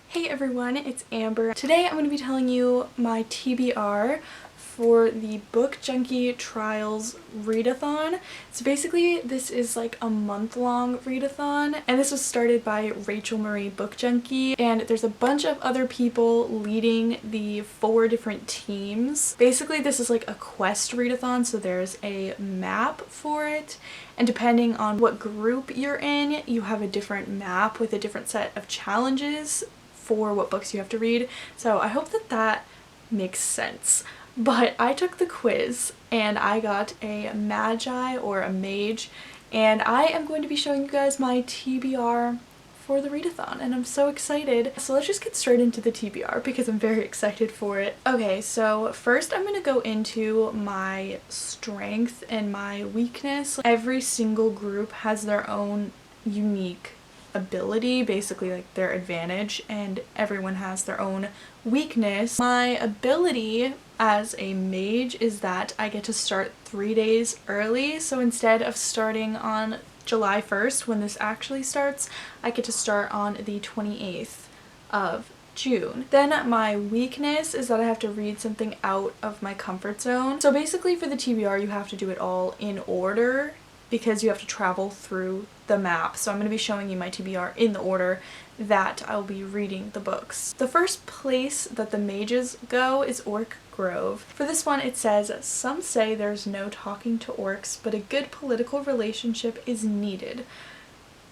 Hey everyone, it's Amber. Today I'm going to be telling you my TBR for the Book Junkie Trials Readathon. So basically this is like a month-long readathon, and this was started by Rachel Marie Book Junkie, and there's a bunch of other people leading the 4 different teams. Basically this is like a quest readathon, so there's a map for it, and depending on what group you're in, you have a different map with a different set of challenges for what books you have to read. So I hope that that makes sense. But I took the quiz and I got a Magi or a Mage, and I am going to be showing you guys my TBR for the readathon, and I'm so excited. So let's just get straight into the TBR because I'm very excited for it. Okay, so first I'm going to go into my strength and my weakness. Every single group has their own unique ability, basically like their advantage, and everyone has their own weakness. My ability as a mage is that I get to start 3 days early, so instead of starting on July 1st when this actually starts, I get to start on the 28th of June. Then my weakness is that I have to read something out of my comfort zone. So basically for the TBR you have to do it all in order because you have to travel through the map. So I'm going to be showing you my TBR in the order that I'll be reading the books. The first place that the mages go is Orc Grove. For this one it says, "Some say there's no talking to orcs, but a good political relationship is needed.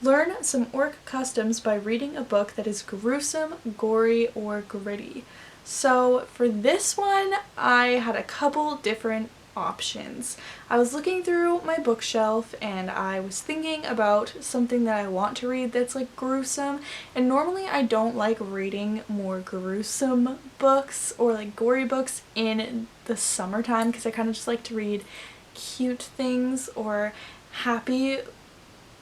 Learn some orc customs by reading a book that is gruesome, gory, or gritty." So for this one I had a couple different options. I was looking through my bookshelf and I was thinking about something that I want to read that's like gruesome, and normally I don't like reading more gruesome books or like gory books in the summertime because I kind of just like to read cute things or happy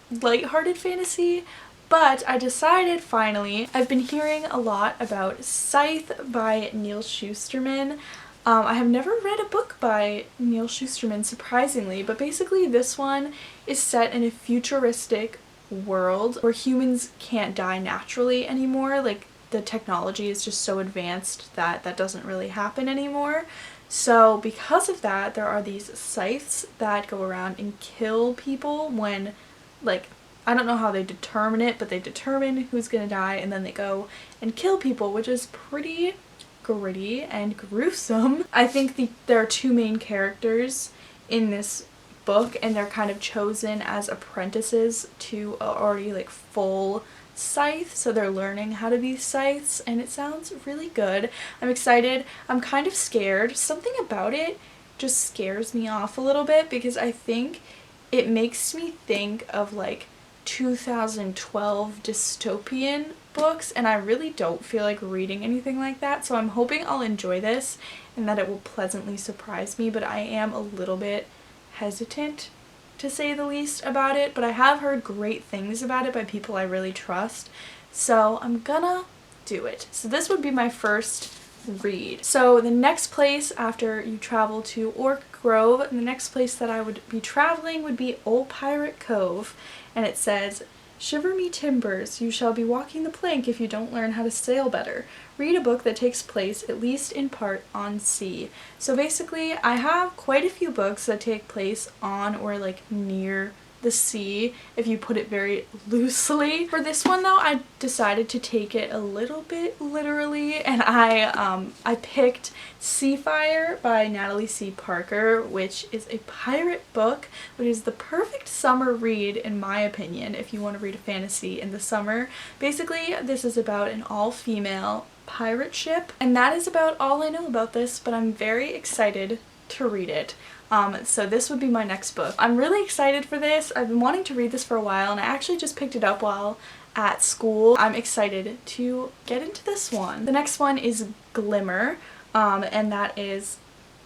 lighthearted fantasy. But I decided finally, I've been hearing a lot about Scythe by Neil Shusterman. I have never read a book by Neil Shusterman, surprisingly, but basically this one is set in a futuristic world where humans can't die naturally anymore. Like, the technology is just so advanced that that doesn't really happen anymore. So because of that, there are these scythes that go around and kill people when, like, I don't know how they determine it, but they determine who's gonna die and then they go and kill people, which is pretty gritty and gruesome. I think there are 2 main characters in this book, and they're kind of chosen as apprentices to already like full scythe, so they're learning how to be scythes, and it sounds really good. I'm excited. I'm kind of scared. Something about it just scares me off a little bit because I think it makes me think of like 2012 dystopian books, and I really don't feel like reading anything like that, so I'm hoping I'll enjoy this and that it will pleasantly surprise me, but I am a little bit hesitant to say the least about it. But I have heard great things about it by people I really trust, so I'm gonna do it. So this would be my first read. So the next place after you travel to Orc Grove, the next place that I would be traveling would be Old Pirate Cove, and it says, "Shiver me timbers, you shall be walking the plank if you don't learn how to sail better. Read a book that takes place, at least in part, on sea." So basically I have quite a few books that take place on or like near the sea, if you put it very loosely. For this one though, I decided to take it a little bit literally, and I picked Seafire by Natalie C. Parker, which is a pirate book, which is the perfect summer read in my opinion if you want to read a fantasy in the summer. Basically this is about an all-female pirate ship, and that is about all I know about this, but I'm very excited to read it. So this would be my next book. I'm really excited for this. I've been wanting to read this for a while, and I actually just picked it up while at school. I'm excited to get into this one. The next one is Glimmer, and that is,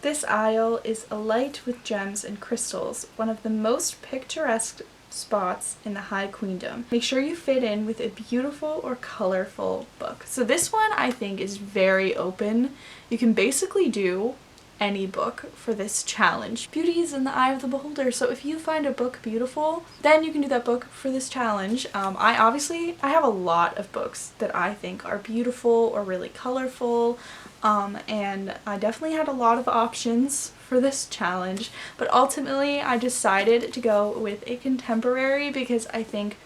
"This isle is alight with gems and crystals, one of the most picturesque spots in the High Queendom. Make sure you fit in with a beautiful or colorful book." So this one I think is very open. You can basically do any book for this challenge. Beauty is in the eye of the beholder, so if you find a book beautiful, then you can do that book for this challenge. I have a lot of books that I think are beautiful or really colorful, and I definitely had a lot of options for this challenge, but ultimately I decided to go with a contemporary because I think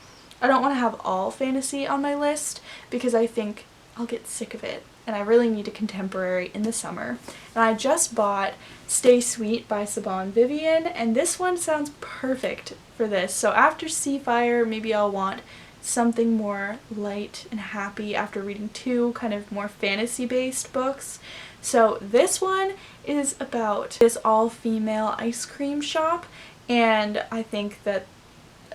I don't want to have all fantasy on my list because I think I'll get sick of it, and I really need a contemporary in the summer. And I just bought Stay Sweet by Saban Vivian, and this one sounds perfect for this. So after Seafire, maybe I'll want something more light and happy after reading two kind of more fantasy-based books. So this one is about this all-female ice cream shop, and I think that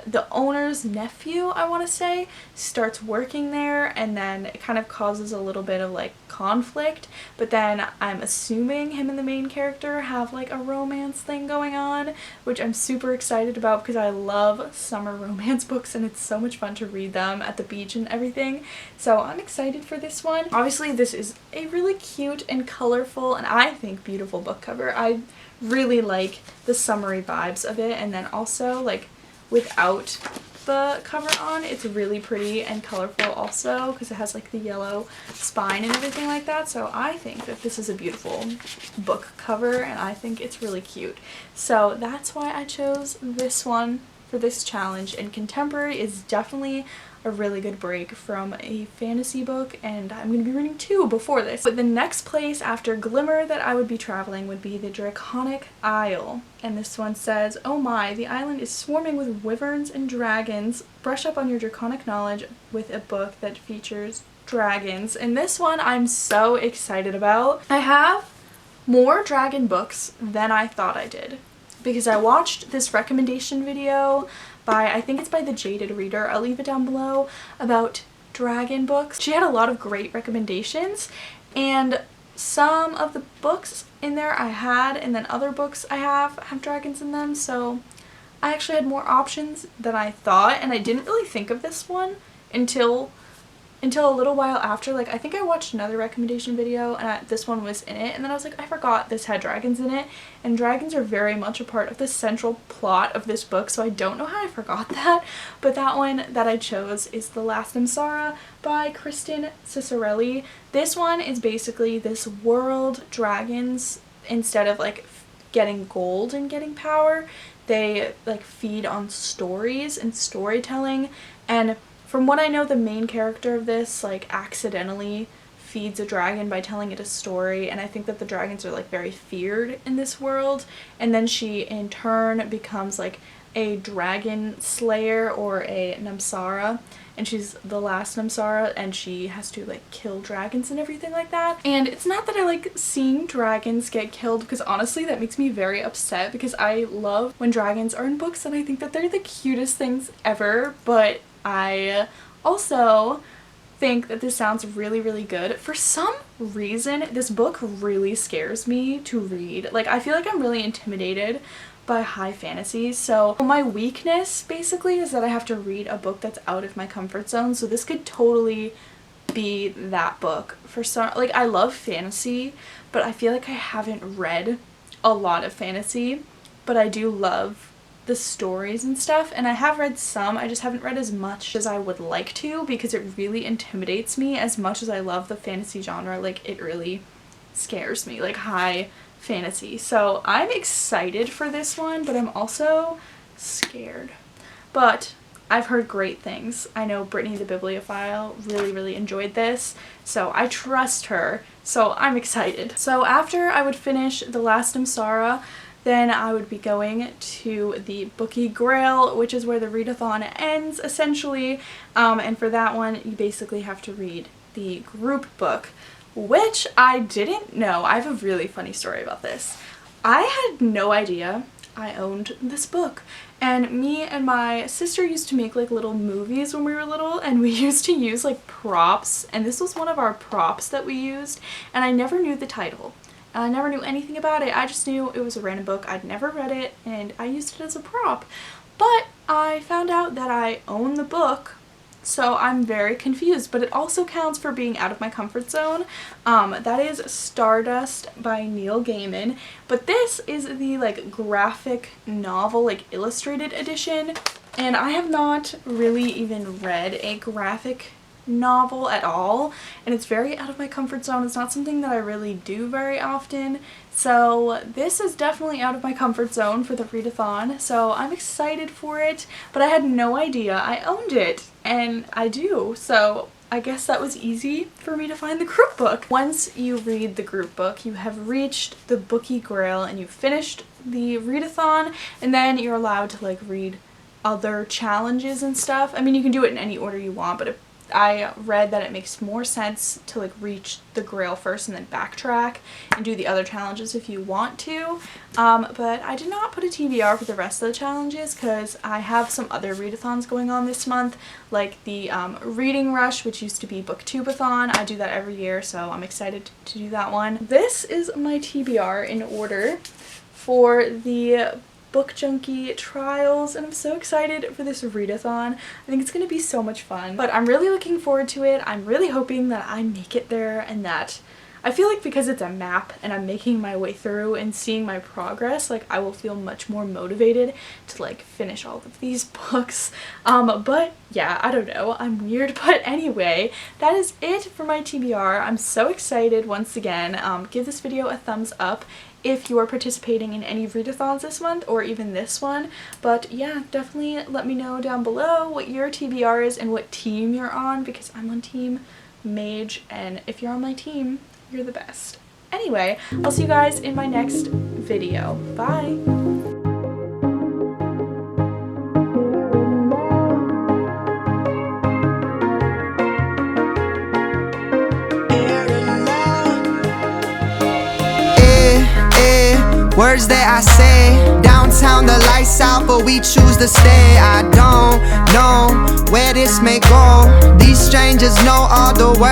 the owner's nephew, I want to say, starts working there, and then it kind of causes a little bit of like conflict, but then I'm assuming him and the main character have like a romance thing going on, which I'm super excited about because I love summer romance books and it's so much fun to read them at the beach and everything. So I'm excited for this one. Obviously this is a really cute and colorful and I think beautiful book cover. I really like the summery vibes of it, and then also like without the cover on, it's really pretty and colorful also because it has like the yellow spine and everything like that. So I think that this is a beautiful book cover and I think it's really cute. So that's why I chose this one for this challenge, and contemporary is definitely a really good break from a fantasy book, and I'm going to be reading two before this. But the next place after Glimmer that I would be traveling would be the Draconic Isle. And this one says, "Oh my, the island is swarming with wyverns and dragons. Brush up on your draconic knowledge with a book that features dragons." And this one I'm so excited about. I have more dragon books than I thought I did, because I watched this recommendation video by, I think it's by the Jaded Reader, I'll leave it down below, about dragon books. She had a lot of great recommendations, and some of the books in there I had, and then other books I have dragons in them, so I actually had more options than I thought, and I didn't really think of this one until a little while after. Like, I think I watched another recommendation video and this one was in it, and then I was like, I forgot this had dragons in it, and dragons are very much a part of the central plot of this book, so I don't know how I forgot that. But that one that I chose is The Last Namsara by Kristen Cicerelli. This one is basically this world dragons, instead of like getting gold and getting power, they like feed on stories and storytelling, and from what I know, the main character of this like accidentally feeds a dragon by telling it a story, and I think that the dragons are like very feared in this world, and then she in turn becomes like a dragon slayer or a Namsara, and she's the last Namsara, and she has to like kill dragons and everything like that. And it's not that I like seeing dragons get killed, because honestly that makes me very upset because I love when dragons are in books and I think that they're the cutest things ever, but I also think that this sounds really, really good. For some reason, this book really scares me to read. Like, I feel like I'm really intimidated by high fantasy, so my weakness basically is that I have to read a book that's out of my comfort zone, so this could totally be that book. For some, like, I love fantasy, but I feel like I haven't read a lot of fantasy, but I do love the stories and stuff, and I have read some. I just haven't read as much as I would like to because it really intimidates me. As much as I love the fantasy genre, like, it really scares me, like high fantasy. So I'm excited for this one, but I'm also scared. But I've heard great things. I know Brittany the Bibliophile really, really enjoyed this, so I trust her, so I'm excited. So after I would finish The Last Namsara, then I would be going to the Bookie Grail, which is where the readathon ends, essentially. And for that one, you basically have to read the group book, which I didn't know. I have a really funny story about this. I had no idea I owned this book. And me and my sister used to make like little movies when we were little, and we used to use like props, and this was one of our props that we used, and I never knew the title. I never knew anything about it. I just knew it was a random book. I'd never read it, and I used it as a prop. But I found out that I own the book so I'm very confused, but it also counts for being out of my comfort zone. That is Stardust by Neil Gaiman, but this is the like graphic novel, like illustrated edition, and I have not really even read a graphic novel at all, and it's very out of my comfort zone. It's not something that I really do very often, so this is definitely out of my comfort zone for the readathon, so I'm excited for it, but I had no idea I owned it, and I do, so I guess that was easy for me to find the group book. Once you read the group book, you have reached the bookie grail and you've finished the readathon, and then you're allowed to like read other challenges and stuff. I mean, you can do it in any order you want, but I read that it makes more sense to like reach the grail first and then backtrack and do the other challenges if you want to. But I did not put a TBR for the rest of the challenges because I have some other readathons going on this month, like the Reading Rush, which used to be Booktubeathon. I do that every year, so I'm excited to do that one. This is my TBR in order for the Book Junkie Trials, and I'm so excited for this readathon. I think it's going to be so much fun, but I'm really looking forward to it. I'm really hoping that I make it there, and that I feel like because it's a map and I'm making my way through and seeing my progress, like I will feel much more motivated to like finish all of these books. But yeah, I don't know, I'm weird, but anyway, that is it for my TBR. I'm so excited once again. Give this video a thumbs up if you are participating in any readathons this month or even this one. But yeah, definitely let me know down below what your TBR is and what team you're on, because I'm on Team Mage, and if you're on my team, you're the best. Anyway, I'll see you guys in my next video. Bye! Words that I say, downtown the lights out, but we choose to stay. I don't know where this may go. These strangers know all the words.